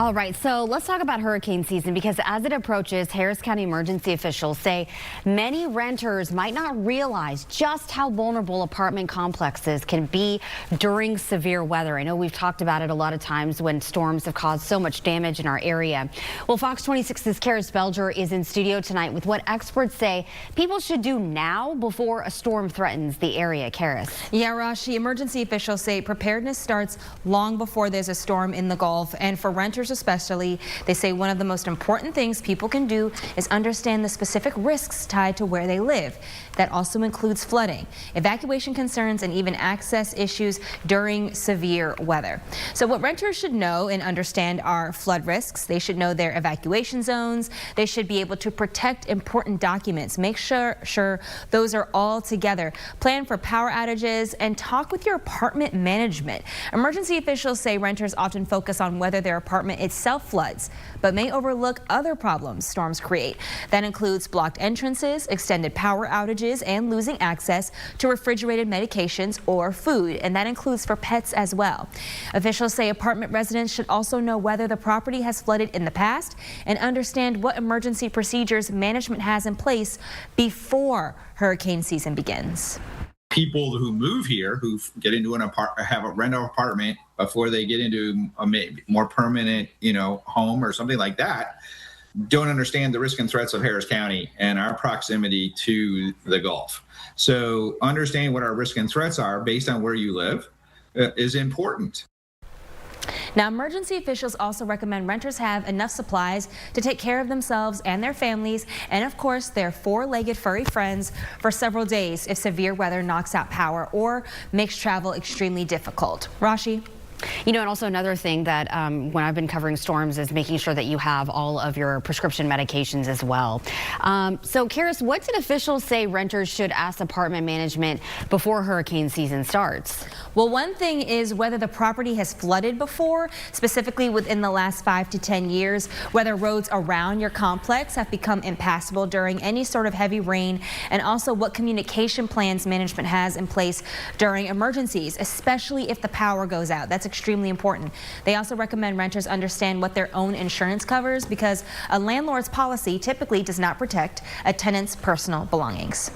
All right, so let's talk about hurricane season because as it approaches, Harris County emergency officials say many renters might not realize just how vulnerable apartment complexes can be during severe weather. I know we've talked about it a lot of times when storms have caused so much damage in our area. Well, Fox 26's Karys Belger is in studio tonight with what experts say people should do now before a storm threatens the area. Karys. Yeah, Rashi, emergency officials say preparedness starts long before there's a storm in the Gulf, and for renters especially, they say one of the most important things people can do is understand the specific risks tied to where they live. That also includes flooding, evacuation concerns, and even access issues during severe weather. So what renters should know and understand are flood risks. They should know their evacuation zones. They should be able to protect important documents. Make sure those are all together. Plan for power outages and talk with your apartment management. Emergency officials say renters often focus on whether their apartment itself floods, but may overlook other problems storms create. That includes blocked entrances, extended power outages, and losing access to refrigerated medications or food, and that includes for pets as well. Officials say apartment residents should also know whether the property has flooded in the past and understand what emergency procedures management has in place before hurricane season begins. People who move here, who get into have a rental apartment before they get into a more permanent, home or something like that, don't understand the risk and threats of Harris County and our proximity to the Gulf. So understanding what our risk and threats are based on where you live is important. Now, emergency officials also recommend renters have enough supplies to take care of themselves and their families, and of course their four-legged furry friends for several days if severe weather knocks out power or makes travel extremely difficult. Rashi? And also another thing that when I've been covering storms is making sure that you have all of your prescription medications as well. So, Karys, what did officials say renters should ask apartment management before hurricane season starts? Well, one thing is whether the property has flooded before, specifically within the last 5 to 10 years, whether roads around your complex have become impassable during any sort of heavy rain, and also what communication plans management has in place during emergencies, especially if the power goes out. That's extremely important. They also recommend renters understand what their own insurance covers because a landlord's policy typically does not protect a tenant's personal belongings.